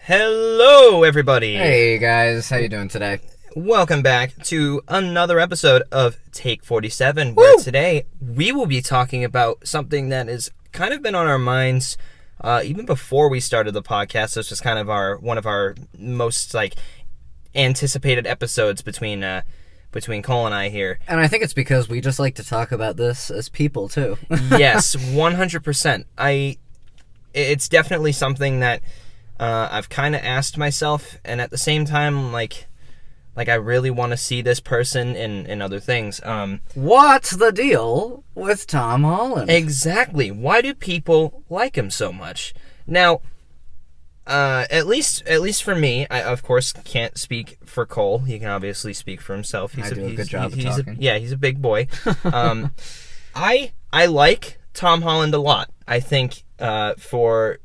Hello, everybody. Hey guys, how you doing today? Welcome back to another episode of Take 47, where today we will be talking about something that has kind of been on our minds even before we started the podcast. This was kind of one of our most anticipated episodes between Cole and I here. And I think it's because we just like to talk about this as people too. Yes, 100%. It's definitely something that I've kind of asked myself, and at the same time, like I really want to see this person in other things. What's the deal with Tom Holland? Exactly. Why do people like him so much? Now, at least for me, I of course can't speak for Cole. He can obviously speak for himself. I do a good job of talking. He's a big boy. I like Tom Holland a lot. I think for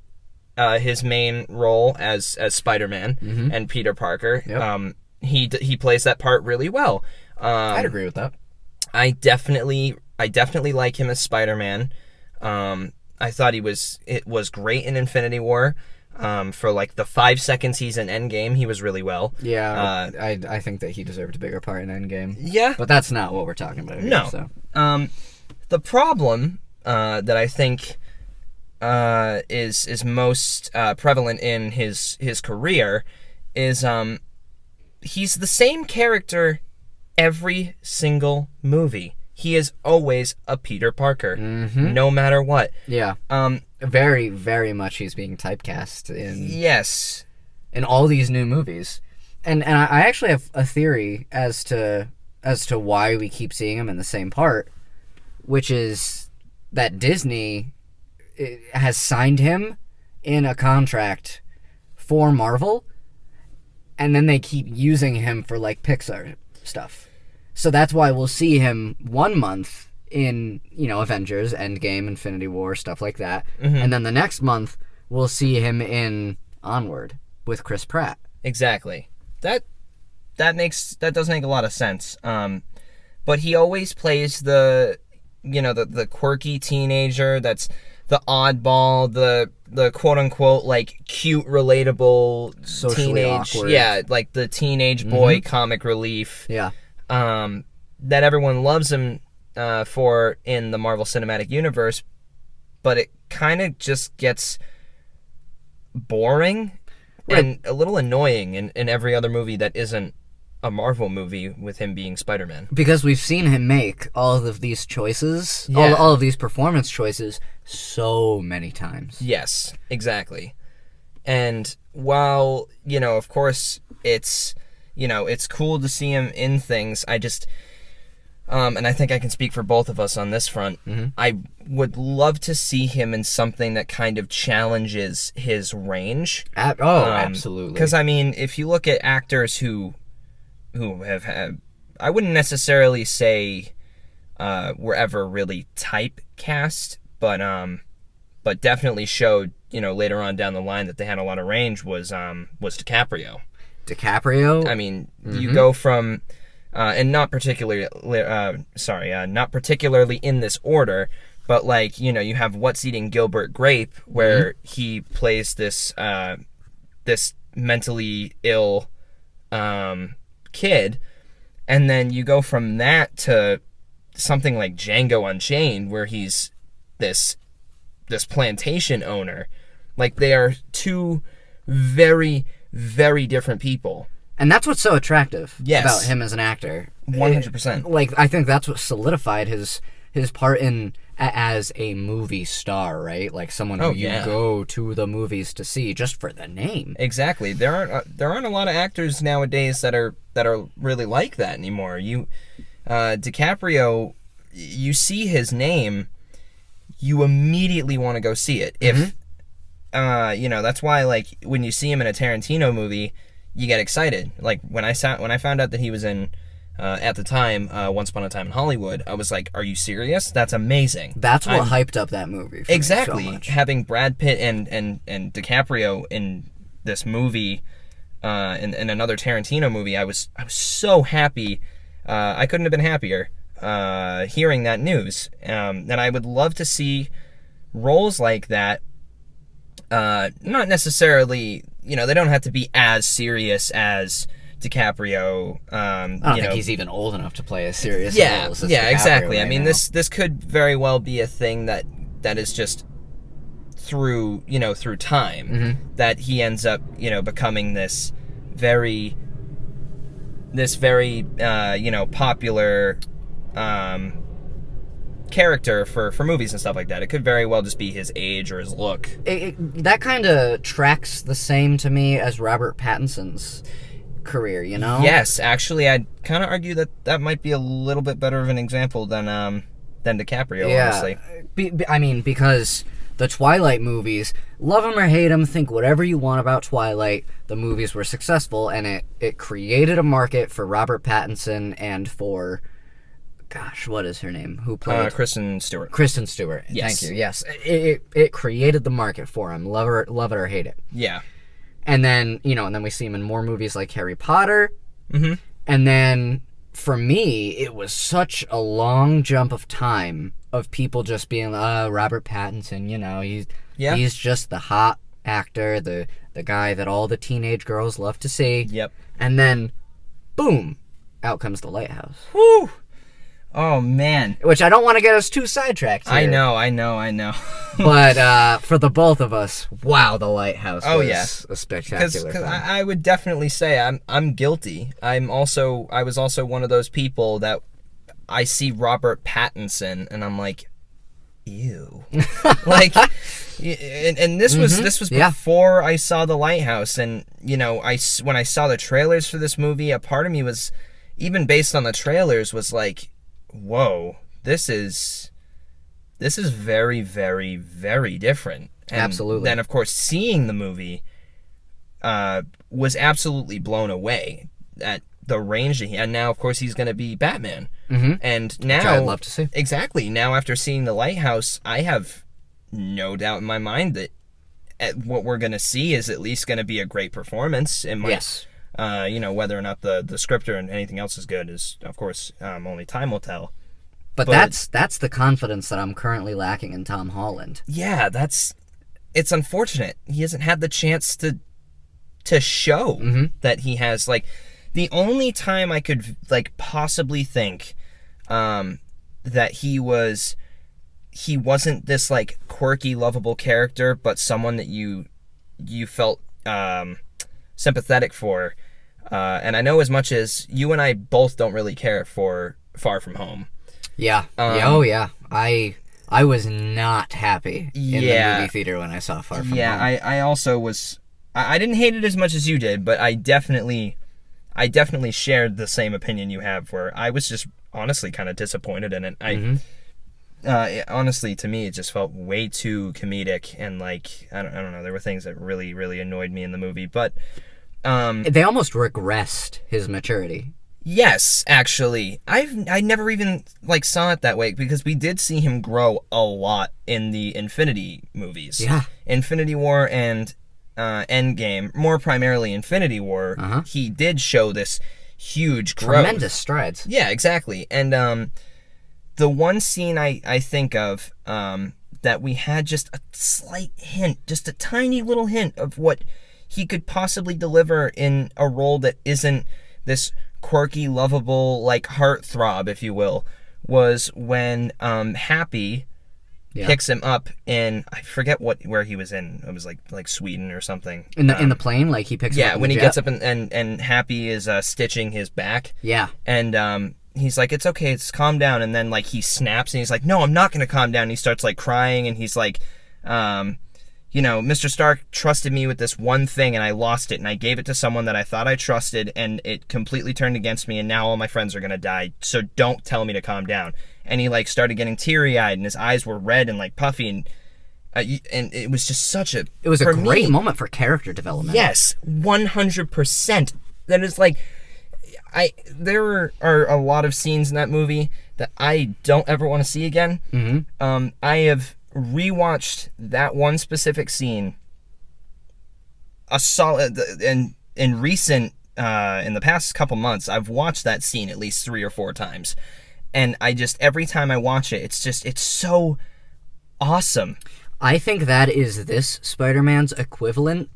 his main role as Spider-Man and Peter Parker, he plays that part really well. I'd agree with that. I definitely like him as Spider-Man. I thought it was great in Infinity War. For like the 5 seconds he's in Endgame, he was really well. Yeah, I think that he deserved a bigger part in Endgame. Yeah, but that's not what we're talking about here. No. So. The problem that I think is most prevalent in his career is he's the same character every single movie. He is always a Peter Parker, no matter what. Yeah. Very, very much he's being typecast in. Yes. In all these new movies, and I actually have a theory as to why we keep seeing him in the same part, which is that Disney has signed him in a contract for Marvel, and then they keep using him for like Pixar stuff. So that's why we'll see him 1 month in, Avengers, Endgame, Infinity War, stuff like that. And then the next month we'll see him in Onward with Chris Pratt. Exactly. That does make a lot of sense. But he always plays the quirky teenager that's the oddball, the quote unquote like cute, relatable Socially teenage, awkward. like the teenage boy comic relief. Yeah. That everyone loves him for in the Marvel Cinematic Universe, but it kind of just gets boring and a little annoying in every other movie that isn't a Marvel movie with him being Spider-Man. Because we've seen him make all of these choices, all of these performance choices so many times. Yes, exactly. And while, of course, it's cool to see him in things, I just, and I think I can speak for both of us on this front, I would love to see him in something that kind of challenges his range. Absolutely. Because, if you look at actors who have had, I wouldn't necessarily say were ever really typecast, but definitely showed, later on down the line that they had a lot of range was DiCaprio. DiCaprio? You go from, and not particularly in this order, but you have What's Eating Gilbert Grape, where he plays this mentally ill kid, and then you go from that to something like Django Unchained, where he's this plantation owner. Like, they are two very, very different people. And that's what's so attractive Yes. about him as an actor. 100%. I think that's what solidified his part as a movie star, right? Like someone who you go to the movies to see just for the name. Exactly. There aren't a lot of actors nowadays that are really like that anymore. DiCaprio, you see his name, you immediately want to go see it. If that's why when you see him in a Tarantino movie, you get excited. Like when I found out that he was in at the time Once Upon a Time in Hollywood, I was like, are you serious? That's amazing. That's what hyped up that movie for exactly me so much. Having Brad Pitt and DiCaprio in this movie, in another Tarantino movie, I was so happy. I couldn't have been happier hearing that news. And I would love to see roles like that. Not necessarily they don't have to be as serious as DiCaprio. I don't think he's even old enough to play as serious yeah, role as yeah, DiCaprio exactly. right I mean, now. this could very well be a thing that is just through time that he ends up becoming this very popular character for movies and stuff like that. It could very well just be his age or his look. That kind of tracks the same to me as Robert Pattinson's career, Yes, actually, I'd kind of argue that might be a little bit better of an example than DiCaprio, honestly. Because the Twilight movies, love them or hate them, think whatever you want about Twilight, the movies were successful, and it created a market for Robert Pattinson and for, gosh, what is her name? Who played? Kristen Stewart. Kristen Stewart. Yes. Thank you. Yes, it created the market for him. Love it or hate it. Yeah. And then we see him in more movies like Harry Potter. Mm-hmm. And then for me, it was such a long jump of time of people just being, Robert Pattinson, he's just the hot actor, the guy that all the teenage girls love to see. Yep. And then, boom, out comes The Lighthouse. Whew. Oh, man. Which I don't want to get us too sidetracked here. I know. But for the both of us, wow, The Lighthouse was a spectacular Because film. I would definitely say I'm guilty. I was also one of those people that I see Robert Pattinson and I'm like, ew. Like, and this was before I saw The Lighthouse, and when I saw the trailers for this movie, a part of me was, even based on the trailers, was like, whoa, this is very, very, very different. And Absolutely. then, of course, seeing the movie was absolutely blown away at the range that he had. Now, of course, he's going to be Batman. Mm-hmm. And now, which I'd love to see. Exactly. Now, after seeing The Lighthouse, I have no doubt in my mind that what we're going to see is at least going to be a great performance. It might, Yes. Whether or not the script or anything else is good is, of course, only time will tell. But that's the confidence that I'm currently lacking in Tom Holland. Yeah, it's unfortunate. He hasn't had the chance to show that he has, like, the only time I could, like, possibly think that he wasn't this, like, quirky, lovable character, but someone that you felt sympathetic for. And I know, as much as you and I both don't really care for Far From Home. Yeah. I was not happy in the movie theater when I saw Far From Home. Yeah, I also was. I didn't hate it as much as you did, but I definitely shared the same opinion you have, where I was just honestly kind of disappointed in it. Honestly, to me, it just felt way too comedic, and, like, I don't know, there were things that really, really annoyed me in the movie, but they almost regressed his maturity. Yes, actually, I never even, like, saw it that way, because we did see him grow a lot in the Infinity movies. Yeah. Infinity War and Endgame, more primarily Infinity War, he did show this huge growth. Tremendous strides. Yeah, exactly. And the one scene I think of that we had just a slight hint, just a tiny little hint of what he could possibly deliver in a role that isn't this quirky, lovable, like, heartthrob, if you will, was when Happy picks him up in, I forget where he was in. It was like Sweden or something. In the plane, like, he picks him up. Yeah, when he gets up and Happy is stitching his back. Yeah. And he's like, it's okay, it's calm down. And then, like, he snaps and he's like, no, I'm not going to calm down. And he starts, like, crying, and he's like, Mr. Stark trusted me with this one thing, and I lost it, and I gave it to someone that I thought I trusted, and it completely turned against me, and now all my friends are going to die, so don't tell me to calm down. And he, like, started getting teary-eyed, and his eyes were red and, like, puffy, and it was just such a... It was a great moment for character development. Yes, 100%. That is, like... There are a lot of scenes in that movie that I don't ever want to see again. Mm-hmm. I have rewatched that one specific scene in the past couple months. I've watched that scene at least 3 or 4 times, and every time I watch it, it's so awesome. I think that is this Spider-Man's equivalent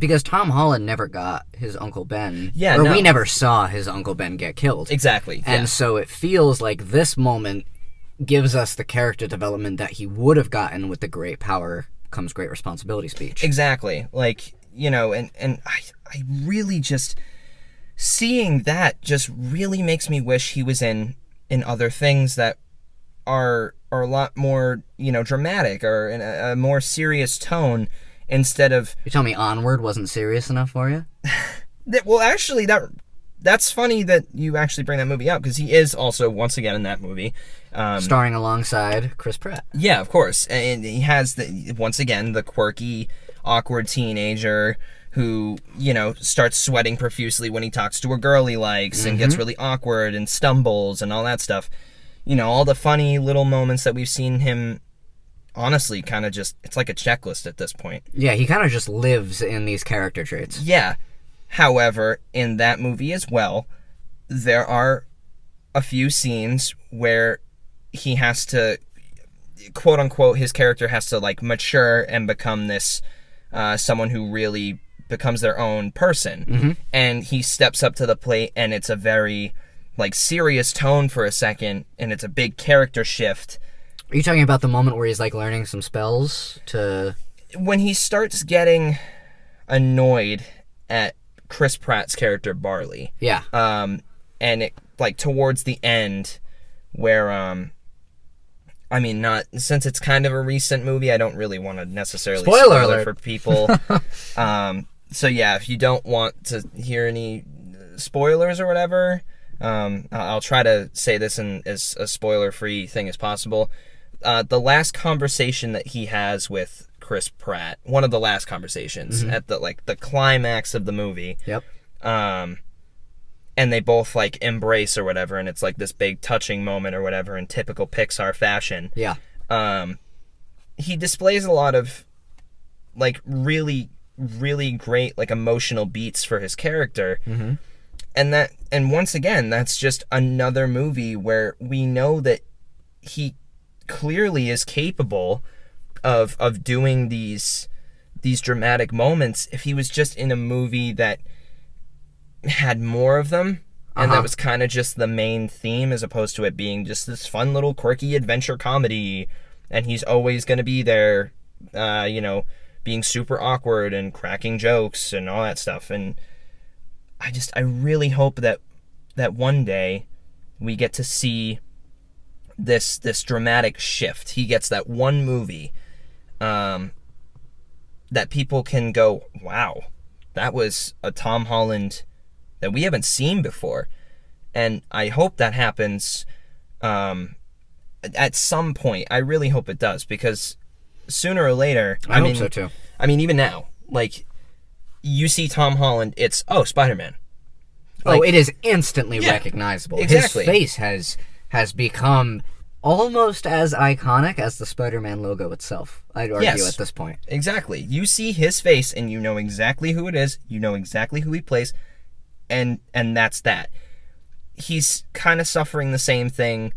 Because Tom Holland never got his Uncle Ben. Yeah, or no. we never saw his Uncle Ben get killed. Exactly. And so it feels like this moment gives us the character development that he would have gotten with the great power comes great responsibility speech. Exactly. Like, you know, and I really just... Seeing that just really makes me wish he was in other things that are a lot more, you know, dramatic or in a more serious tone instead of... You tell me Onward wasn't serious enough for you? Well, actually, that's funny that you actually bring that movie up, because he is also, once again, in that movie. Starring alongside Chris Pratt. Yeah, of course. And he has, once again, the quirky, awkward teenager who, you know, starts sweating profusely when he talks to a girl he likes and gets really awkward and stumbles and all that stuff. You know, all the funny little moments that we've seen him, honestly, kind of just... It's like a checklist at this point. Yeah, he kind of just lives in these character traits. Yeah. However, in that movie as well, there are a few scenes where he has to, quote unquote, his character has to like mature and become this someone who really becomes their own person. And he steps up to the plate, and it's a very like serious tone for a second, and it's a big character shift. Are you talking about the moment where he's like learning some spells to... When he starts getting annoyed at Chris Pratt's character Barley. Yeah. And it, like, towards the end, where, I mean, not... Since it's kind of a recent movie, I don't really want to necessarily Spoiler spoil it alert for people. So, yeah, if you don't want to hear any spoilers or whatever, I'll try to say this in as a spoiler-free thing as possible. The last conversation that he has with Chris Pratt, one of the last conversations at the climax of the movie. Yep. And they both like embrace or whatever, and it's like this big touching moment or whatever in typical Pixar fashion. Yeah. He displays a lot of like really great like emotional beats for his character. And once again, that's just another movie where we know that he clearly is capable of doing these dramatic moments if he was just in a movie that had more of them, and that was kind of just the main theme, as opposed to it being just this fun little quirky adventure comedy, and he's always going to be there, you know, being super awkward and cracking jokes and all that stuff. And I really hope that one day we get to see this dramatic shift. He gets that one movie that people can go, wow, that was a Tom Holland that we haven't seen before. And I hope that happens at some point. I really hope it does, because sooner or later... I hope so too. I mean, even now, like, you see Tom Holland, it's, oh, Spider-Man. Like, it is instantly recognizable. Exactly. His face has become almost as iconic as the Spider-Man logo itself, I'd argue at this point. Exactly. You see his face, and you know exactly who it is, you know exactly who he plays, and that's that. He's kind of suffering the same thing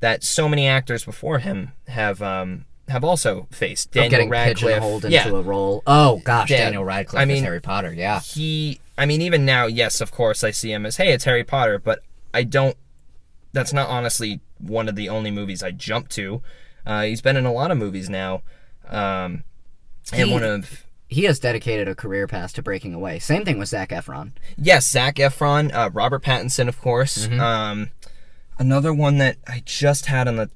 that so many actors before him have also faced. Daniel getting Radcliffe, pigeonholed into a role. Oh gosh, Daniel Radcliffe I mean, as Harry Potter. Yeah. Even now, yes, of course, I see him as, hey, it's Harry Potter, but that's not honestly one of the only movies I jump to. He's been in a lot of movies now, He has dedicated a career path to breaking away. Same thing with Zac Efron. Yes, Zac Efron, Robert Pattinson, of course. Another one that I just had on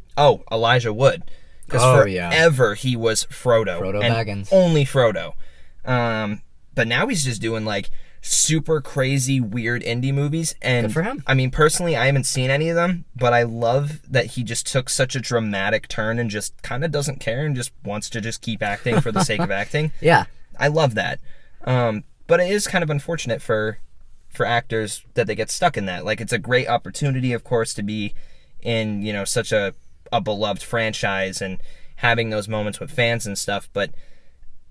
Elijah Wood. Because forever he was Frodo. Frodo and Baggins. Only Frodo. But now he's just doing like super crazy, weird indie movies. And good for him. I mean, personally, I haven't seen any of them, but I love that he just took such a dramatic turn and just kind of doesn't care and just wants to just keep acting for the sake of acting. Yeah. I love that. But it is kind of unfortunate for actors that they get stuck in that. Like, it's a great opportunity, of course, to be in, you know, such a beloved franchise and having those moments with fans and stuff, but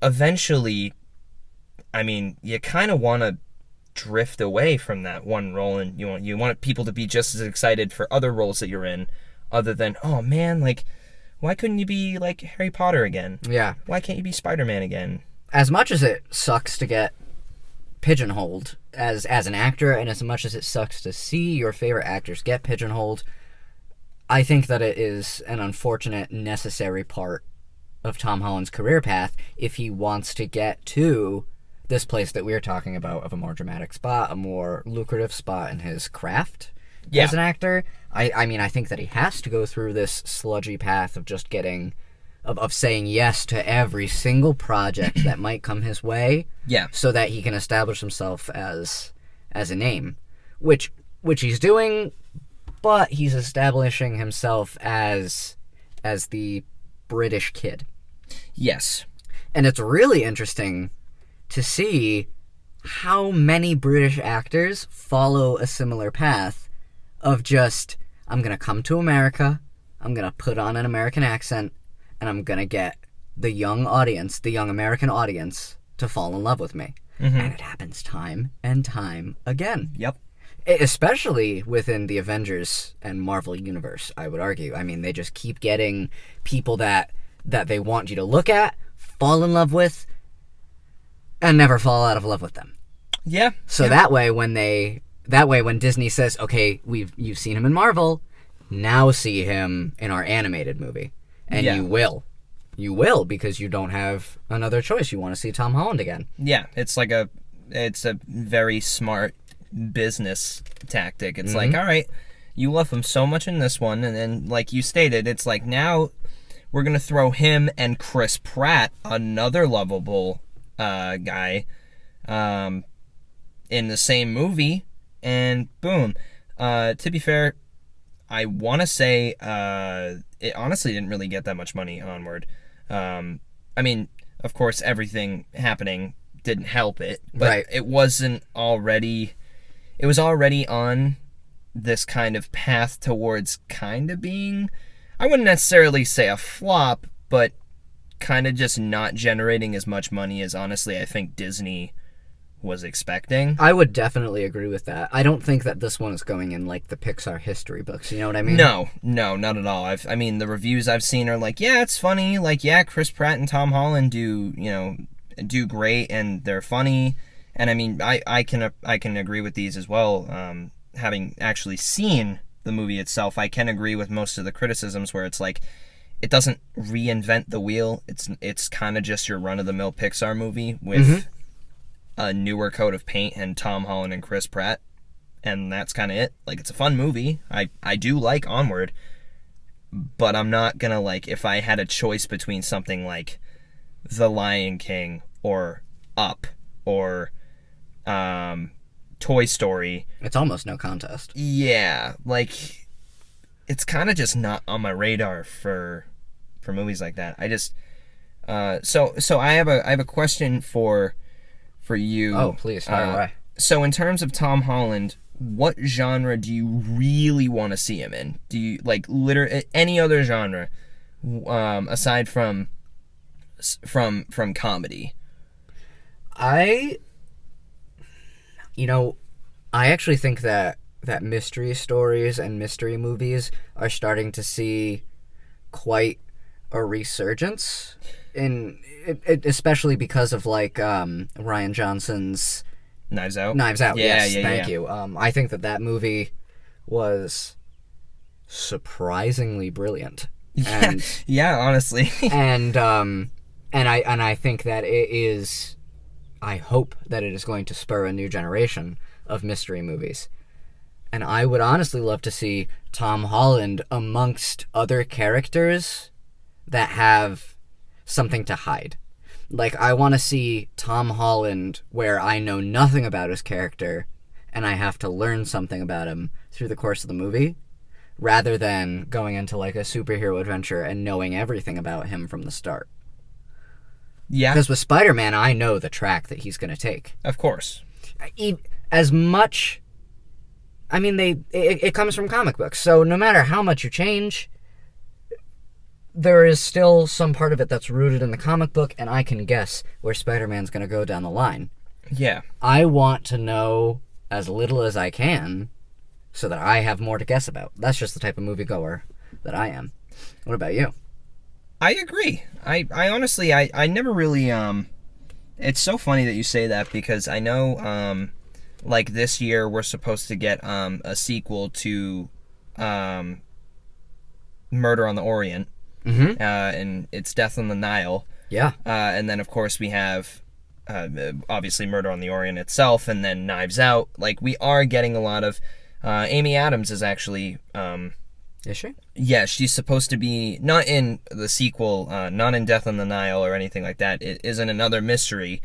eventually, I mean, you kind of want to drift away from that one role, and you want people to be just as excited for other roles that you're in, other than, oh man, like, why couldn't you be like Harry Potter again? Yeah. Why can't you be Spider-Man again? As much as it sucks to get pigeonholed as an actor, and as much as it sucks to see your favorite actors get pigeonholed, I think that it is an unfortunate, necessary part of Tom Holland's career path if he wants to get to this place that we're talking about of a more dramatic spot, a more lucrative spot in his craft as an actor. I mean, I think that he has to go through this sludgy path of just getting... Of saying yes to every single project that might come his way, so that he can establish himself as a name, which he's doing, but he's establishing himself as the British kid. Yes, and it's really interesting to see how many British actors follow a similar path of just, I'm gonna come to America, I'm gonna put on an American accent, and I'm going to get the young audience, the young American audience, to fall in love with me. Mm-hmm. And it happens time and time again. Yep. Especially within the Avengers and Marvel universe, I would argue. I mean, they just keep getting people that they want you to look at, fall in love with, and never fall out of love with them. Yeah. So that way, when Disney says, okay, you've seen him in Marvel, now see him in our animated movie. And you will, because you don't have another choice. You want to see Tom Holland again. Yeah, it's a very smart business tactic. It's like, all right, you love him so much in this one, and then, like you stated, it's like, now we're going to throw him and Chris Pratt, another lovable guy, in the same movie, and boom. To be fair, I want to say it honestly didn't really get that much money Onward. I mean, of course, everything happening didn't help it, but it was already on this kind of path towards kind of being, I wouldn't necessarily say a flop, but kind of just not generating as much money as, honestly, I think Disney was expecting. I would definitely agree with that. I don't think that this one is going in like the Pixar history books. You know what I mean? No, not at all. I mean, the reviews I've seen are like, yeah, it's funny. Like, yeah, Chris Pratt and Tom Holland do great, and they're funny. And I mean, I can agree with these as well. Having actually seen the movie itself, I can agree with most of the criticisms where it's like, it doesn't reinvent the wheel. It's kind of just your run-of-the-mill Pixar movie with a newer coat of paint and Tom Holland and Chris Pratt, and that's kind of it. Like, it's a fun movie. I do like Onward, but I'm not gonna, like, if I had a choice between something like The Lion King or Up or Toy Story, it's almost no contest. Yeah, like, it's kind of just not on my radar for movies like that. I just so I have a question for you. Oh, please, fire away. So in terms of Tom Holland, what genre do you really want to see him in? Do you, like, literally any other genre aside from comedy? I actually think that mystery stories and mystery movies are starting to see quite a resurgence especially because of, like, Rian Johnson's Knives Out. Yes, thank you. I think that movie was surprisingly brilliant. And, honestly. and I think that it is. I hope that it is going to spur a new generation of mystery movies. And I would honestly love to see Tom Holland amongst other characters that have something to hide. Like, I want to see Tom Holland where I know nothing about his character and I have to learn something about him through the course of the movie, rather than going into, like, a superhero adventure and knowing everything about him from the start. Yeah. Because with Spider-Man, I know the track that he's going to take. Of course. As much... I mean, it comes from comic books, so no matter how much you change, there is still some part of it that's rooted in the comic book, and I can guess where Spider-Man's going to go down the line. Yeah. I want to know as little as I can so that I have more to guess about. That's just the type of moviegoer that I am. What about you? I agree. I honestly, I never really It's so funny that you say that because I know, like this year we're supposed to get a sequel to Murder on the Orient, and it's Death on the Nile. Yeah. And then of course we have obviously Murder on the Orient itself, and then Knives Out. Like we are getting a lot of. Amy Adams is actually. Is she? Yeah, she's supposed to be not in the sequel, not in Death on the Nile or anything like that. It is in another mystery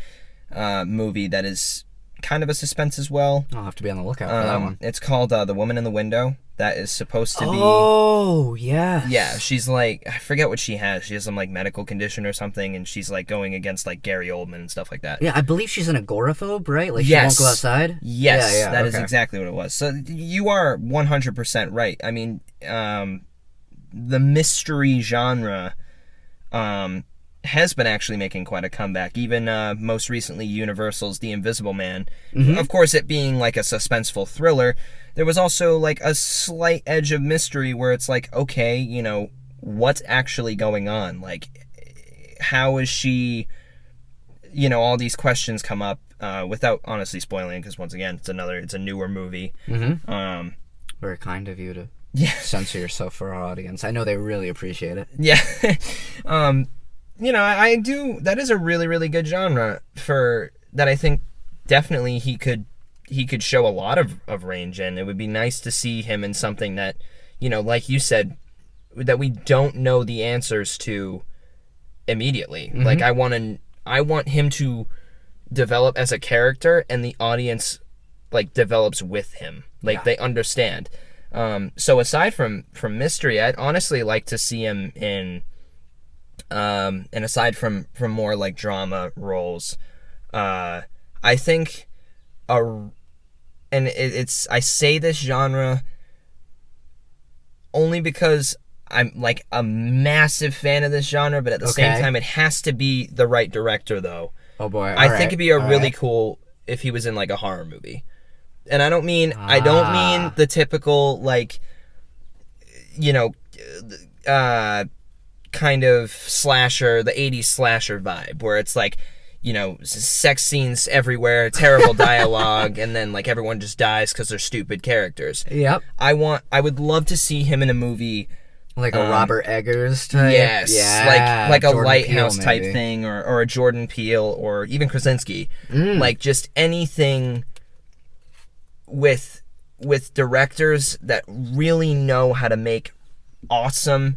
movie that is kind of a suspense as well. I'll have to be on the lookout for that one. It's called The Woman in the Window. That is supposed to be... Oh, yeah. Yeah, she's like... I forget what she has. She has some, like, medical condition or something, and she's, like, going against, like, Gary Oldman and stuff like that. Yeah, I believe she's an agoraphobe, right? Like, she won't go outside? Yes, yeah, that is exactly what it was. So you are 100% right. I mean, the mystery genre has been actually making quite a comeback. Even most recently, Universal's The Invisible Man. Of course, it being like a suspenseful thriller, there was also like a slight edge of mystery where it's like, okay, you know, what's actually going on? Like, how is she... You know, all these questions come up without honestly spoiling, because once again, it's a newer movie. Very kind of you to censor yourself for our audience. I know they really appreciate it. Yeah. You know, I do. That is a really, really good genre that I think definitely he could show a lot of range in. It would be nice to see him in something that, you know, like you said, that we don't know the answers to immediately. Like I want him to develop as a character, and the audience like develops with him. Like they understand. So aside from mystery, I'd honestly like to see him in. And aside from more like drama roles, I think I say this genre only because I'm like a massive fan of this genre, but at the same time, it has to be the right director, though. Oh boy! I think it'd be really cool if he was in like a horror movie, and I don't mean the typical like, you know, kind of slasher, the 80s slasher vibe, where it's like, you know, sex scenes everywhere, terrible dialogue, and then like everyone just dies because they're stupid characters. Yep. I would love to see him in a movie like a Robert Eggers type. Yes. Like a Jordan Lighthouse Peele, type maybe. thing, or a Jordan Peele, or even Krasinski. Like just anything with directors that really know how to make awesome,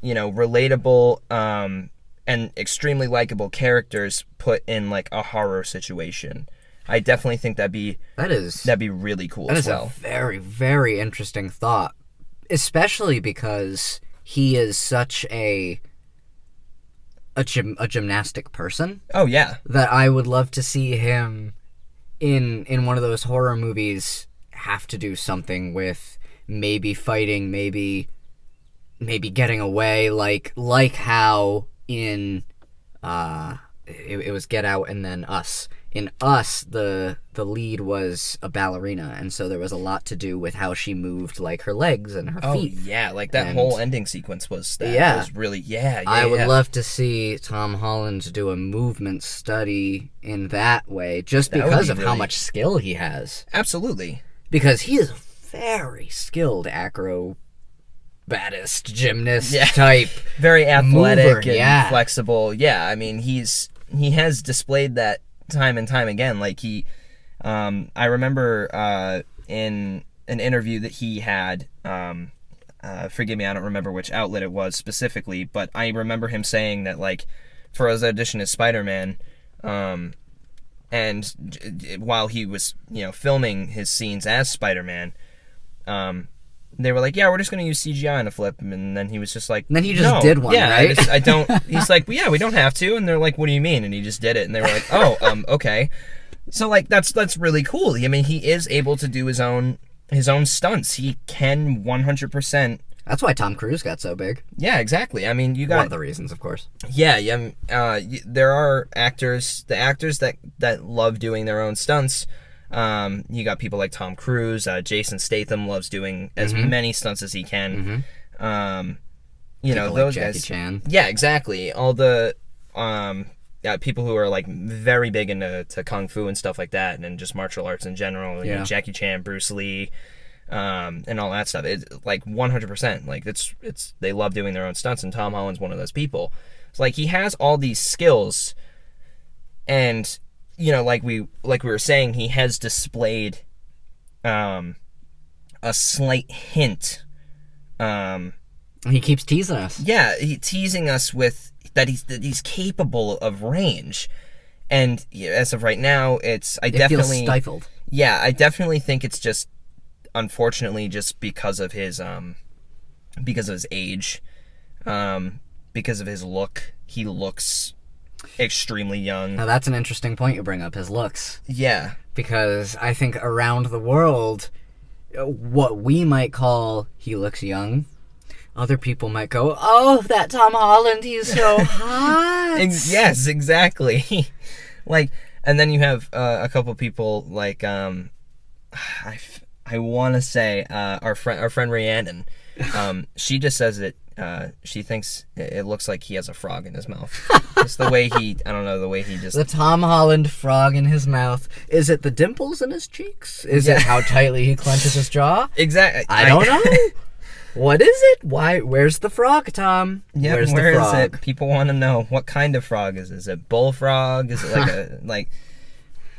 you know, relatable, and extremely likable characters put in like a horror situation. I definitely think that'd be really cool as well. That is a very, very interesting thought, especially because he is such a gymnastic person. Oh yeah, that I would love to see him in one of those horror movies have to do something with maybe fighting, maybe getting away, like how in it was Get Out and then Us. In Us, the lead was a ballerina, and so there was a lot to do with how she moved, like her legs and her feet. Oh yeah, like that whole ending sequence was really I would love to see Tom Holland do a movement study in that way, just because of how much skill he has. Absolutely, because he is a very skilled acrobatist, gymnast type, very athletic mover, and flexible. Yeah, I mean he has displayed that time and time again. Like I remember in an interview that he had, forgive me, I don't remember which outlet it was specifically, but I remember him saying that like for his audition as Spider-Man, and while he was, you know, filming his scenes as Spider-Man, they were like, yeah, we're just going to use CGI in a flip. And then he was just like... And then he just did one, right? I don't... He's like, well, yeah, we don't have to. And they're like, what do you mean? And he just did it. And they were like, oh, okay. So, like, that's really cool. I mean, he is able to do his own stunts. He can 100%... That's why Tom Cruise got so big. Yeah, exactly. I mean, you got... One of the reasons, of course. Yeah. There are actors... The actors that love doing their own stunts... you got people like Tom Cruise, Jason Statham loves doing as many stunts as he can. You know, those Jackie guys. Chan. Yeah, exactly. All the people who are like very big into kung fu and stuff like that, and just martial arts in general. You know, Jackie Chan, Bruce Lee, and all that stuff. It's like 100%. Like it's they love doing their own stunts, and Tom Holland's one of those people. It's like he has all these skills, and you know, like we were saying, he has displayed a slight hint. He keeps teasing us. Yeah, teasing us with that he's capable of range, and as of right now, it definitely feels stifled. Yeah, I definitely think it's just, unfortunately, just because of his age, because of his look. He looks extremely young. Now that's an interesting point you bring up, his looks. Yeah, because I think around the world, what we might call he looks young, other people might go, oh, that Tom Holland, he's so hot. Yes, exactly. Like, and then you have a couple people like I want to say our friend Rhiannon. She just says that she thinks it looks like he has a frog in his mouth. It's the way the way he just... The Tom Holland frog in his mouth. Is it the dimples in his cheeks? Is it how tightly he clenches his jaw? Exactly. I don't know. What is it? Why? Where's the frog, Tom? Yeah, where's where the frog? is it? People want to know what kind of frog is it? Is it bullfrog? Is it like a like?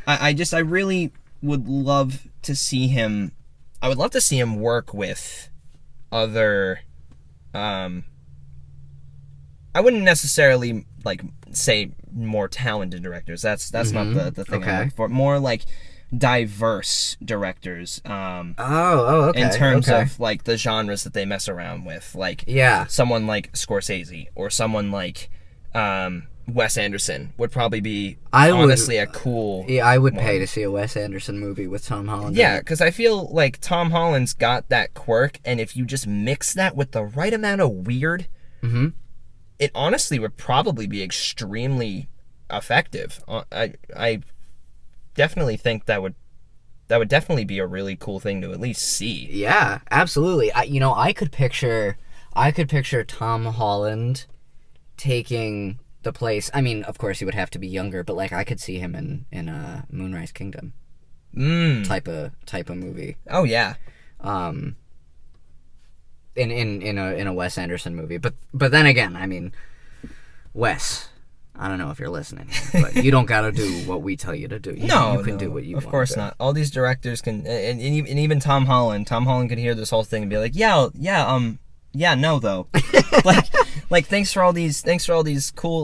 I really would love to see him. I would love to see him work with other. I wouldn't necessarily like say more talented directors. That's not the thing I'm looking for. More like diverse directors. Okay. In terms of like the genres that they mess around with, like someone like Scorsese or someone like Wes Anderson would probably be honestly a cool. Yeah, I would pay to see a Wes Anderson movie with Tom Holland. Yeah, because I feel like Tom Holland's got that quirk, and if you just mix that with the right amount of weird, it honestly would probably be extremely effective. I definitely think that would definitely be a really cool thing to at least see. Yeah, absolutely. I could picture Tom Holland taking the place. I mean, of course he would have to be younger, but like I could see him in a Moonrise Kingdom type of movie. Oh yeah. In a Wes Anderson movie. But then again, I mean, Wes, I don't know if you're listening, but you don't gotta do what we tell you to do. You can do what you want. Of course not. All these directors can, and even Tom Holland. Tom Holland could hear this whole thing and be like, no though. like thanks for all these cool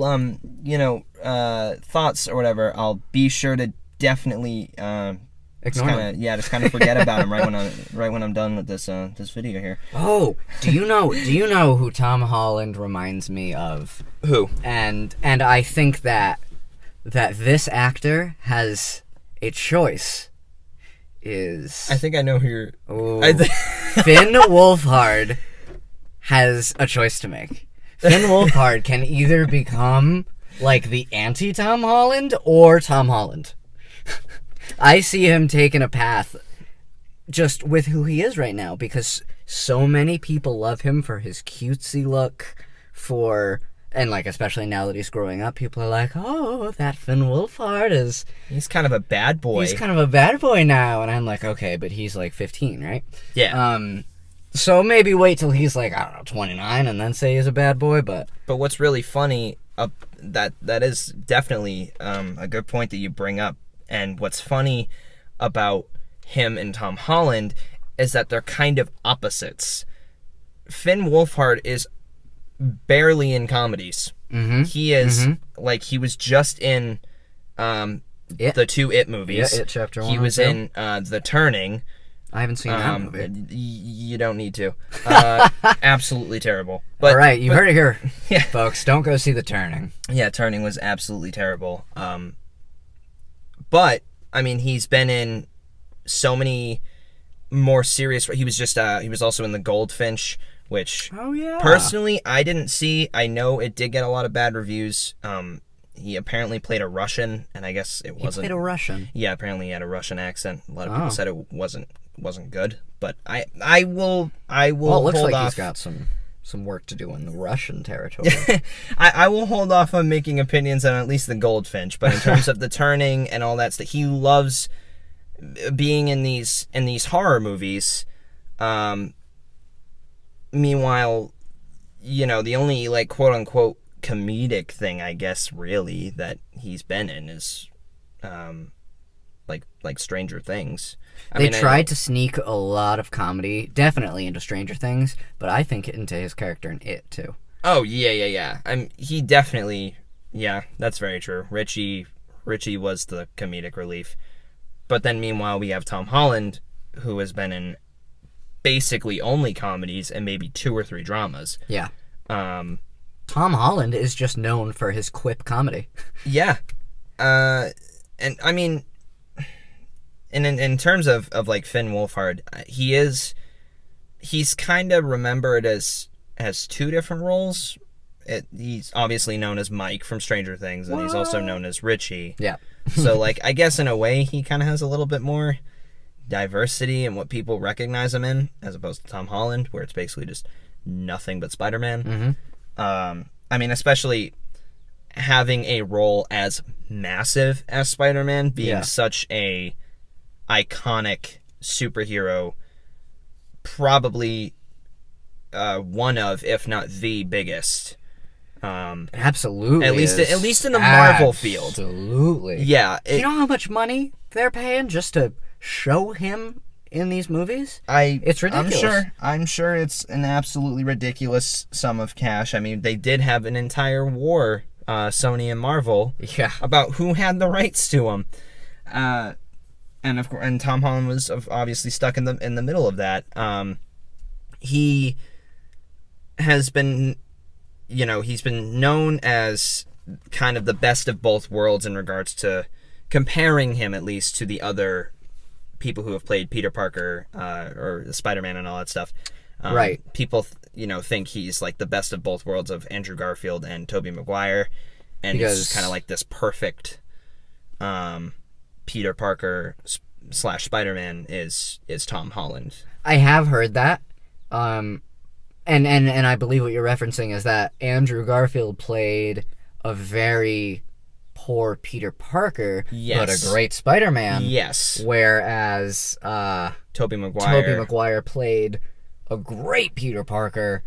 thoughts or whatever. I'll be sure to definitely ignore him. Just kind of forget about him right when I'm done with this video here. Oh, do you know who Tom Holland reminds me of? Who? And I think that this actor has a choice. I think I know who you're... Finn Wolfhard has a choice to make. Finn Wolfhard can either become like the anti-Tom Holland or Tom Holland. I see him taking a path just with who he is right now, because so many people love him for his cutesy look, and like especially now that he's growing up, people are like, oh, that Finn Wolfhard he's kind of a bad boy. He's kind of a bad boy now, and I'm like, okay, but he's like 15, right? Yeah. So maybe wait till he's like, I don't know, 29, and then say he's a bad boy. But what's really funny, that is definitely a good point that you bring up. And what's funny about him and Tom Holland is that they're kind of opposites. Finn Wolfhard is barely in comedies. He is like, he was just in the 2 It movies. Yeah, It Chapter 1. He was in The Turning. I haven't seen that movie. You don't need to. Absolutely terrible. But, all right, you heard it here, folks. Don't go see The Turning. Yeah, Turning was absolutely terrible. But I mean, he's been in so many more serious. He was also in The Goldfinch, which personally I didn't see. I know it did get a lot of bad reviews. He apparently played a Russian, and I guess it wasn't. He played a Russian. Yeah, apparently he had a Russian accent. A lot of people said it wasn't good, but I will. Well, it looks hold like off. he's got some some work to do in the Russian territory. I will hold off on making opinions on at least the Goldfinch, but in terms of the turning and all that stuff, he loves being in these horror movies. Meanwhile, the only like quote unquote comedic thing, I guess, really that he's been in is like Stranger Things. They tried to sneak a lot of comedy, definitely into Stranger Things, but I think into his character in It too. Oh yeah. He definitely, yeah, that's very true. Richie was the comedic relief, but then meanwhile we have Tom Holland, who has been in basically only comedies and maybe 2 or 3 dramas. Yeah. Tom Holland is just known for his quip comedy. Yeah. And I mean, in terms of like Finn Wolfhard, he's kind of remembered as 2 different roles. He's obviously known as Mike from Stranger Things, and he's also known as Richie. Yeah. So like, I guess in a way he kind of has a little bit more diversity in what people recognize him in, as opposed to Tom Holland, where it's basically just nothing but Spider-Man. Mm-hmm. I mean, especially having a role as massive as Spider-Man, being such a iconic superhero, probably one of, if not the biggest. Absolutely. At least in the Marvel field. Absolutely. Yeah. Do you know how much money they're paying just to show him in these movies? It's ridiculous. I'm sure it's an absolutely ridiculous sum of cash. I mean, they did have an entire war, Sony and Marvel, about who had the rights to him. And of course, and Tom Holland was obviously stuck in the middle of that. He has been, he's been known as kind of the best of both worlds in regards to comparing him, at least, to the other people who have played Peter Parker or Spider-Man and all that stuff. Right. People, think he's like the best of both worlds of Andrew Garfield and Tobey Maguire, and he's kind of like this perfect Peter Parker / Spider-Man is Tom Holland. I have heard that. And I believe what you're referencing is that Andrew Garfield played a very poor Peter Parker, but a great Spider-Man. Yes. Whereas Tobey Maguire played a great Peter Parker,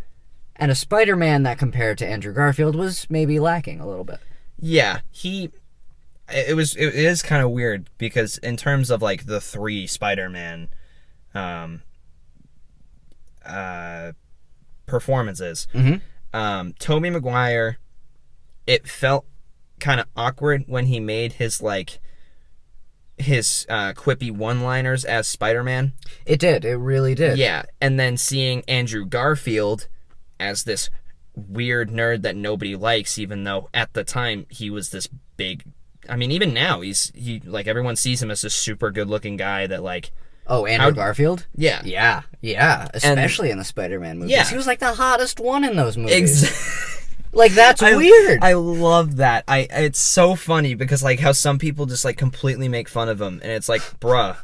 and a Spider-Man that compared to Andrew Garfield was maybe lacking a little bit. Yeah, it is kind of weird because in terms of like the 3 Spider-Man performances, Tobey Maguire, it felt kind of awkward when he made his quippy one-liners as Spider-Man. It did. It really did. Yeah, and then seeing Andrew Garfield as this weird nerd that nobody likes, even though at the time he was this big. I mean, even now he like everyone sees him as this super good-looking guy that like. Oh, Andrew Garfield? Yeah. Yeah. Especially in the Spider-Man movies. Yeah. He was like the hottest one in those movies. Exactly. Like, that's weird. I love that. It's so funny because, like, how some people just, like, completely make fun of him. And it's like, bruh,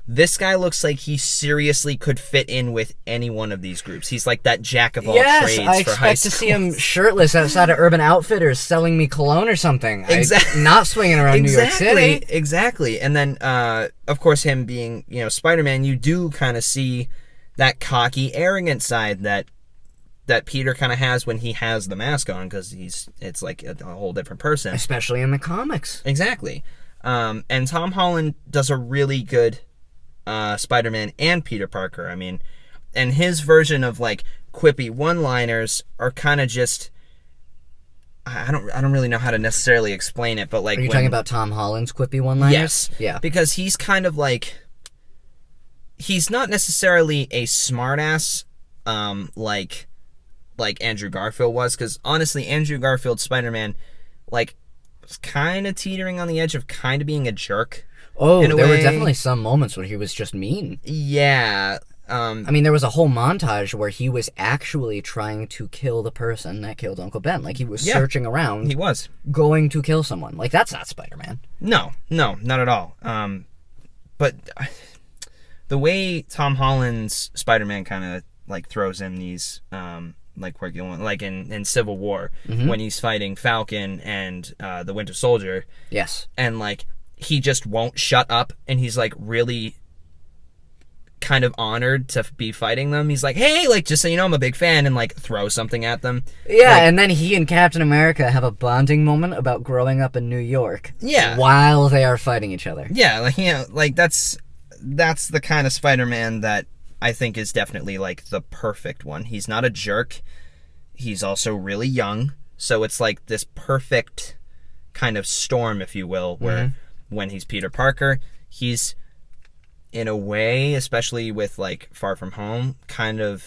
this guy looks like he seriously could fit in with any one of these groups. He's like that jack of all trades I for high expect school. to see him shirtless outside of Urban Outfitters selling me cologne or something. Exactly. Not swinging around New York City. Exactly. And then, of course, him being, Spider-Man, you do kind of see that cocky, arrogant side that Peter kind of has when he has the mask on, because it's like a whole different person. Especially in the comics. Exactly. And Tom Holland does a really good Spider-Man and Peter Parker. I mean, and his version of like quippy one-liners are kind of just, I don't really know how to necessarily explain it, but like, are you talking about Tom Holland's quippy one-liners? Yes. Yeah. Because he's kind of like, he's not necessarily a smartass, like Andrew Garfield was, because honestly, Andrew Garfield's Spider-Man, like, was kind of teetering on the edge of kind of being a jerk. Oh, there were definitely some moments where he was just mean. Yeah. I mean, there was a whole montage where he was actually trying to kill the person that killed Uncle Ben. Like, he was searching around. He was. Going to kill someone. Like, that's not Spider-Man. No, not at all. But the way Tom Holland's Spider-Man kind of, like, throws in these like we're going like in Civil War Mm-hmm. when he's fighting Falcon and the Winter Soldier, Yes. and like he just won't shut up, and he's like really kind of honored to be fighting them. He's like, hey, like, just so you know, I'm a big fan, and like throw something at them. Yeah, like, and then he and Captain America have a bonding moment about growing up in New York. Yeah. While they are fighting each other. Yeah, like, you know, like that's the kind of Spider-Man that I think is definitely like the perfect one. He's not a jerk. He's also really young, so it's like this perfect kind of storm, if you will, where when he's Peter Parker, he's in a way, especially with like Far From Home, kind of,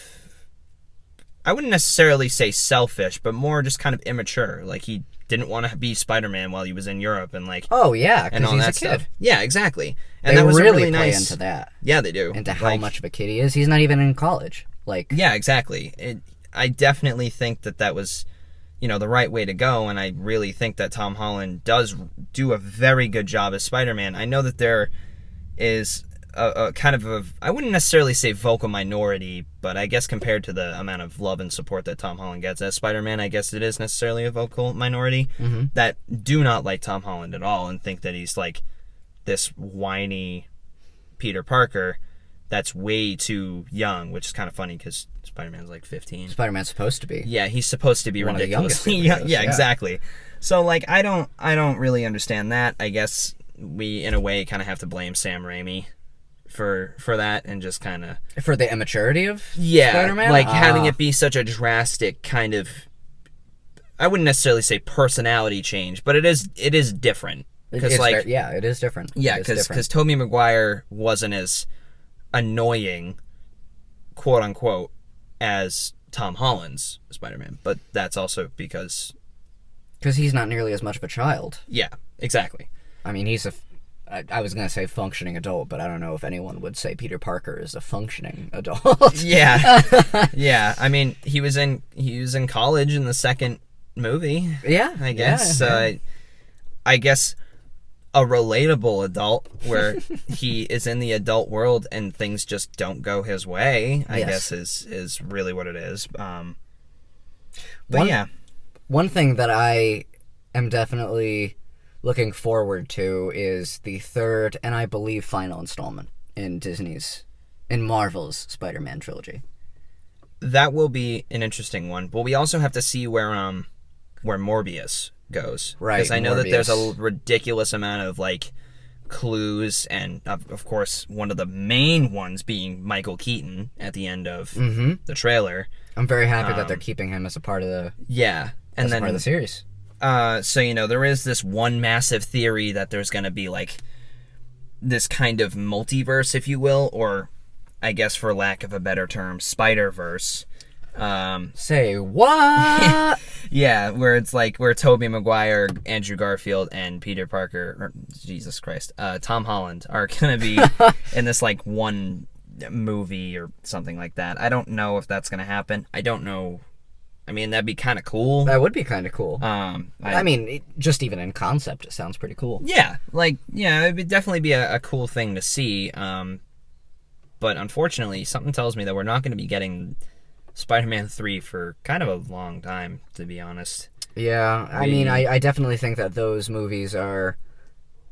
I wouldn't necessarily say selfish, but more just kind of immature. Like he didn't want to be Spider-Man while he was in Europe, and like Oh yeah, and because all he's that a kid. stuff. Yeah, exactly. And They that was really a really play nice into that, Yeah, they do. into how Like, much of a kid he is. He's not even in college. Like, yeah, exactly. I definitely think that was, you know, the right way to go, and I really think that Tom Holland does do a very good job as Spider-Man. I know that there is a kind of a, I wouldn't necessarily say vocal minority, but I guess compared to the amount of love and support that Tom Holland gets as Spider-Man, I guess it is necessarily a vocal minority that do not like Tom Holland at all and think that he's like this whiny Peter Parker that's way too young, which is kind of funny because Spider-Man's like 15. Spider-Man's supposed to be. Yeah, he's supposed to be One of the ridiculously youngest young. superheroes, Yeah, yeah. exactly. So like I don't really understand that. I guess we in a way kind of have to blame Sam Raimi for that, and just kind of For the immaturity of yeah, Spider-Man? like having it be such a drastic kind of, I wouldn't necessarily say personality change, but it is different because like it is different. yeah, It is different. because Tobey Maguire wasn't as annoying, quote unquote, as Tom Holland's Spider-Man, but that's also because he's not nearly as much of a child. yeah, exactly. I mean, he's I was going to say functioning adult, but I don't know if anyone would say Peter Parker is a functioning adult. Yeah. Yeah, I mean, he was in college in the second movie, Yeah. I guess. Yeah. I guess a relatable adult where he is in the adult world and things just don't go his way, I Yes. guess is really what it is. But One- yeah. One thing that I am definitely looking forward to is the third and I believe final installment in Marvel's Spider-Man trilogy. That will be an interesting one, but we also have to see where Morbius goes, Right, because I know that there's a Morbius. ridiculous amount of like clues, and of course one of the main ones being Michael Keaton at the end of the trailer. I'm very happy that they're keeping him as a part of the Yeah, and as a then part of the series. so you know there is this one massive theory that there's going to be like this kind of multiverse, if you will, or I guess for lack of a better term, Spider-Verse. Say what? Yeah, where it's like where Tobey Maguire, Andrew Garfield, and Peter Parker, or Jesus Christ, Tom Holland are gonna be in this like one movie or something like that. I don't know if that's gonna happen. I don't know. I mean, that'd be kind of cool. That would be kind of cool. I mean, just even in concept, it sounds pretty cool. yeah, like yeah, it would definitely be a cool thing to see. But unfortunately, something tells me that we're not going to be getting Spider-Man 3 for kind of a long time, to be honest. Yeah, I mean, I definitely think that those movies are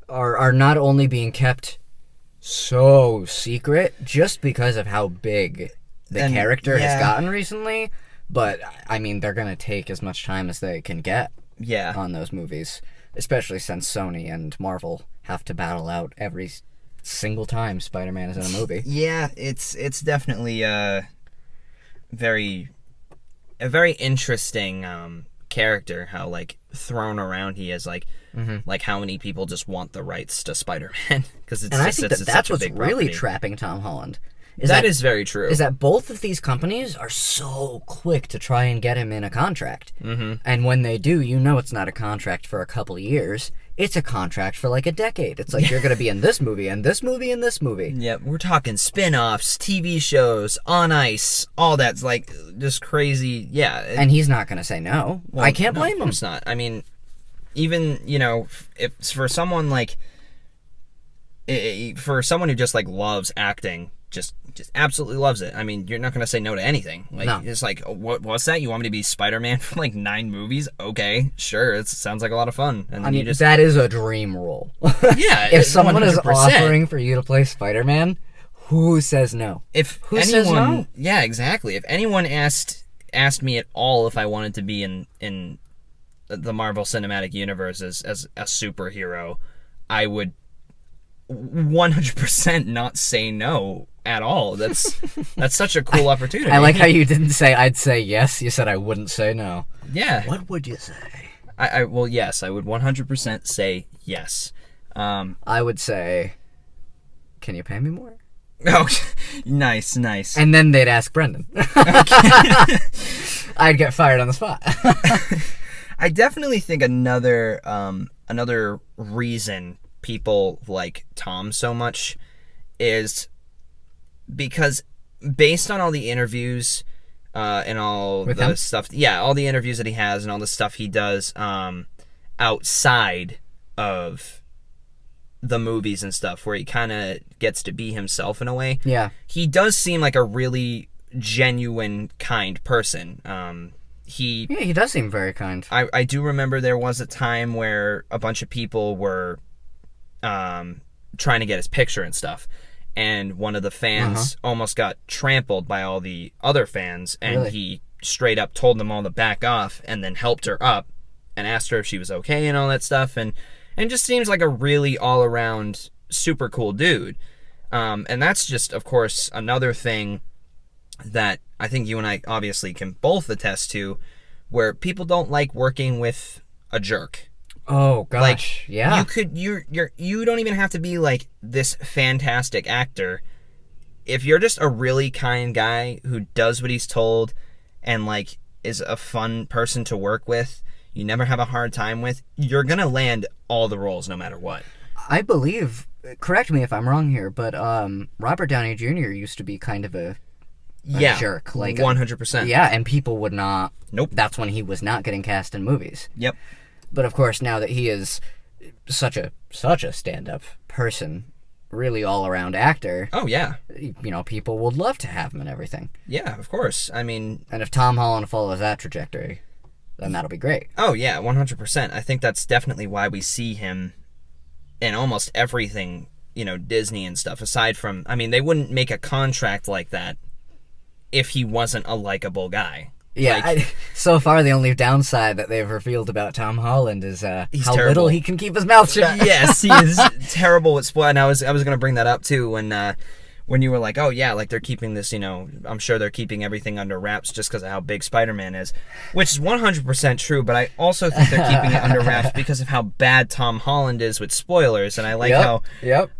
not only being kept so secret just because of how big the And, character yeah. has gotten recently, but I mean, they're gonna take as much time as they can get Yeah. on those movies, especially since Sony and Marvel have to battle out every single time Spider-Man is in a movie. Yeah, it's definitely a very interesting character. How like thrown around he is, like like how many people just want the rights to Spider-Man because it's And I just, think it's that's such a what's big really property. trapping Tom Holland. That is very true. Is that both of these companies are so quick to try and get him in a contract. Mm-hmm. And when they do, you know it's not a contract for a couple of years. It's a contract for like a decade. It's like you're going to be in this movie, and this movie, and this movie. Yeah, we're talking spin-offs, TV shows, On Ice, all that's like just crazy. Yeah. And he's not going to say no. Well, I can't no, blame of him. course not. I mean, even, you know, if for someone like for someone who just like loves acting, just absolutely loves it. I mean, you're not going to say no to anything. Like, No. it's like, what's that? You want me to be Spider-Man for like 9 movies? Okay, sure. It sounds like a lot of fun. And then I mean, that is a dream role. Yeah, if someone is 100%. offering for you to play Spider-Man, who says no? Who says no? Yeah, exactly. If anyone asked me at all if I wanted to be in the Marvel Cinematic Universe as a superhero, I would 100% not say no at all. That's such a cool opportunity. I like how you didn't say I'd say yes. You said I wouldn't say no. Yeah. What would you say? Well, yes, I would 100% say yes. I would say, can you pay me more? Oh, nice. And then they'd ask Brendan. I'd get fired on the spot. I definitely think another reason people like Tom so much is because based on all the interviews and all With the him? stuff, all the interviews that he has and all the stuff he does outside of the movies and stuff, where he kind of gets to be himself in a way. Yeah. He does seem like a really genuine, kind person. He does seem very kind. I do remember there was a time where a bunch of people were trying to get his picture and stuff, and one of the fans almost got trampled by all the other fans, and Really? he straight up told them all to back off and then helped her up and asked her if she was okay and all that stuff, and just seems like a really all-around super cool dude. And that's just, of course, another thing that I think you and I obviously can both attest to, where people don't like working with a jerk. Oh gosh, Like, yeah. you don't even have to be like this fantastic actor. If you're just a really kind guy who does what he's told and like is a fun person to work with, you never have a hard time with, you're gonna land all the roles no matter what. I believe, correct me if I'm wrong here, but Robert Downey Jr. used to be kind of a jerk. Like 100%. Yeah, and people would not. Nope. That's when he was not getting cast in movies. Yep. But of course, now that he is such a stand-up person, really all-around actor, Oh yeah. People would love to have him and everything. Yeah, of course. I mean, And if Tom Holland follows that trajectory, then that'll be great. oh yeah, 100%. I think that's definitely why we see him in almost everything, Disney and stuff, aside from, I mean, they wouldn't make a contract like that if he wasn't a likable guy. Yeah, Like, so far the only downside that they've revealed about Tom Holland is how terrible. little he can keep his mouth shut. yes, he is terrible at spoil. And I was going to bring that up too when you were like, oh yeah, like they're keeping this, I'm sure they're keeping everything under wraps just because of how big Spider-Man is, which is 100% true. But I also think they're keeping it under wraps because of how bad Tom Holland is with spoilers. And I like how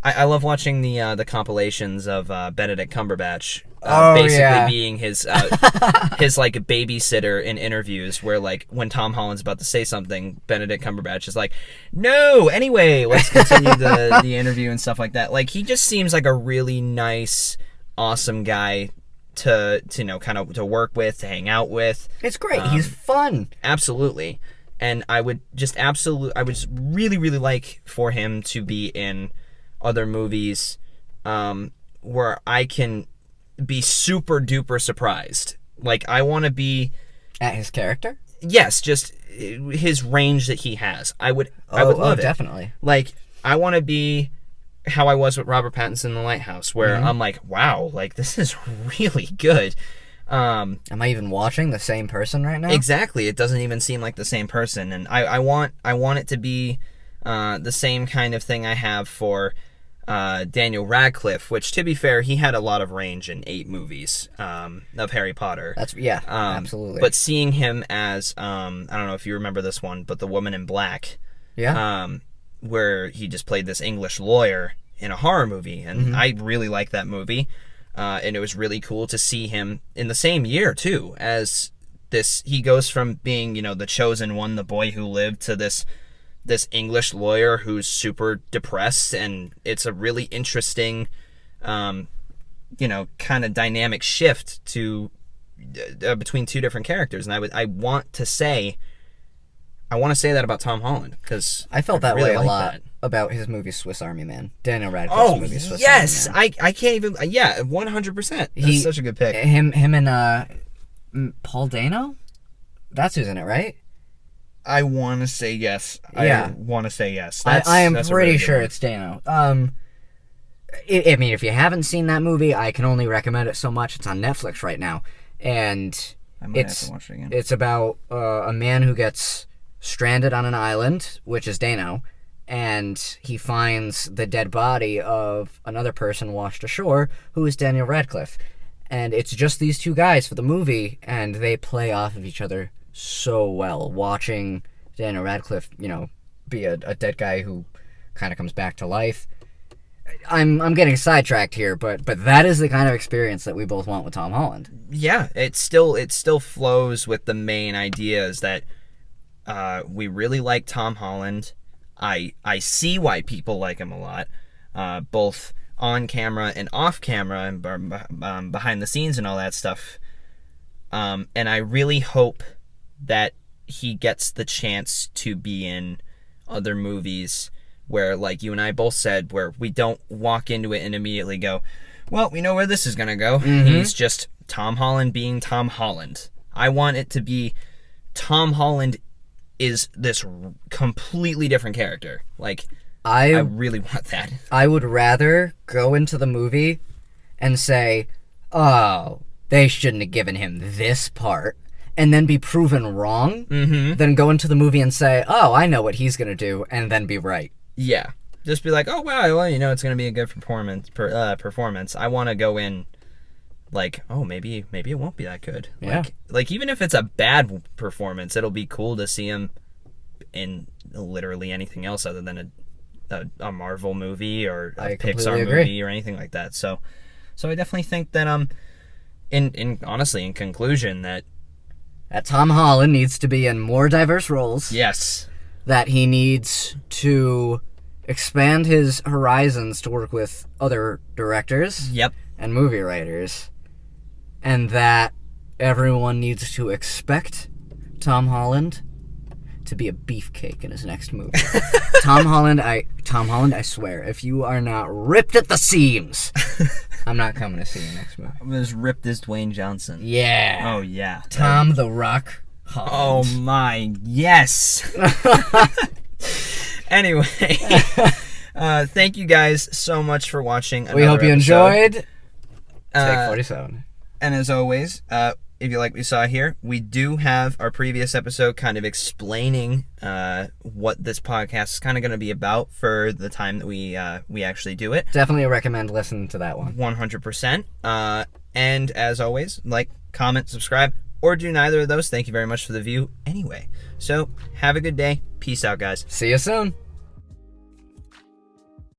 I love watching the compilations of Benedict Cumberbatch. Basically being his like babysitter in interviews, where like when Tom Holland's about to say something, Benedict Cumberbatch is like, no, anyway, let's continue the interview and stuff like that. Like, he just seems like a really nice, awesome guy to kind of to work with, to hang out with. It's great. He's fun. Absolutely. And I would just really, really like for him to be in other movies where I can be super duper surprised. Like, I want to be At his character? yes, just his range that he has. I would love it. Definitely. Like, I want to be how I was with Robert Pattinson in The Lighthouse, where I'm like, wow, like, this is really good. Am I even watching the same person right now? Exactly. It doesn't even seem like the same person, and I want it to be the same kind of thing I have for Daniel Radcliffe, which, to be fair, he had a lot of range in 8 movies of Harry Potter. Absolutely. But seeing him as, I don't know if you remember this one, but The Woman in Black, where he just played this English lawyer in a horror movie, and I really like that movie, and it was really cool to see him in the same year, too, as this, he goes from being, the chosen one, the boy who lived, to this English lawyer who's super depressed, and it's a really interesting, kind of dynamic shift to between two different characters. And I want to say that about Tom Holland, because I felt that way a lot about his movie Swiss Army Man. Daniel Radcliffe's movie Swiss yes, Army Man. I can't even. Yeah, 100%. That's such a good pick. Him and Paul Dano. That's who's in it, right? I want to say yes. Yeah. I want to say yes. I am that's a pretty really sure good it's Dano. I mean, if you haven't seen that movie, I can only recommend it so much. It's on Netflix right now, and I might have to watch it again. It's about a man who gets stranded on an island, which is Dano, and he finds the dead body of another person washed ashore, who is Daniel Radcliffe. And it's just these two guys for the movie, and they play off of each other so well. Watching Daniel Radcliffe, be a dead guy who kind of comes back to life. I'm getting sidetracked here, but that is the kind of experience that we both want with Tom Holland. Yeah, it still flows with the main ideas that we really like Tom Holland. I see why people like him a lot, both on camera and off camera and behind the scenes and all that stuff. And I really hope that he gets the chance to be in other movies where, like you and I both said, where we don't walk into it and immediately go, well, we know where this is going to go. Mm-hmm. He's just Tom Holland being Tom Holland. I want it to be Tom Holland is this completely different character. Like, I really want that. I would rather go into the movie and say, oh, they shouldn't have given him this part, and then be proven wrong, than go into the movie and say, oh, I know what he's going to do, and then be right. Yeah. Just be like, oh, wow, well, it's going to be a good performance. I want to go in like, oh, maybe it won't be that good. Yeah. Like even if it's a bad performance, it'll be cool to see him in literally anything else other than a Marvel movie or a Pixar movie or anything like that. So I definitely think that in conclusion that Tom Holland needs to be in more diverse roles. Yes. That he needs to expand his horizons to work with other directors. Yep. And movie writers. And that everyone needs to expect Tom Holland to be a beefcake in his next movie. Tom Holland, I swear, if you are not ripped at the seams, I'm not coming to see your next movie. I'm as ripped as Dwayne Johnson. Yeah. Oh, yeah. Tom the Rock Holland. Oh, my. Yes. Anyway. Thank you guys so much for watching. We hope you enjoyed Take 47. And as always, if you like what you saw here, we do have our previous episode kind of explaining what this podcast is kind of going to be about for the time that we actually do it. Definitely recommend listening to that one. 100%. And as always, like, comment, subscribe, or do neither of those. Thank you very much for the view anyway. So, have a good day. Peace out, guys. See you soon.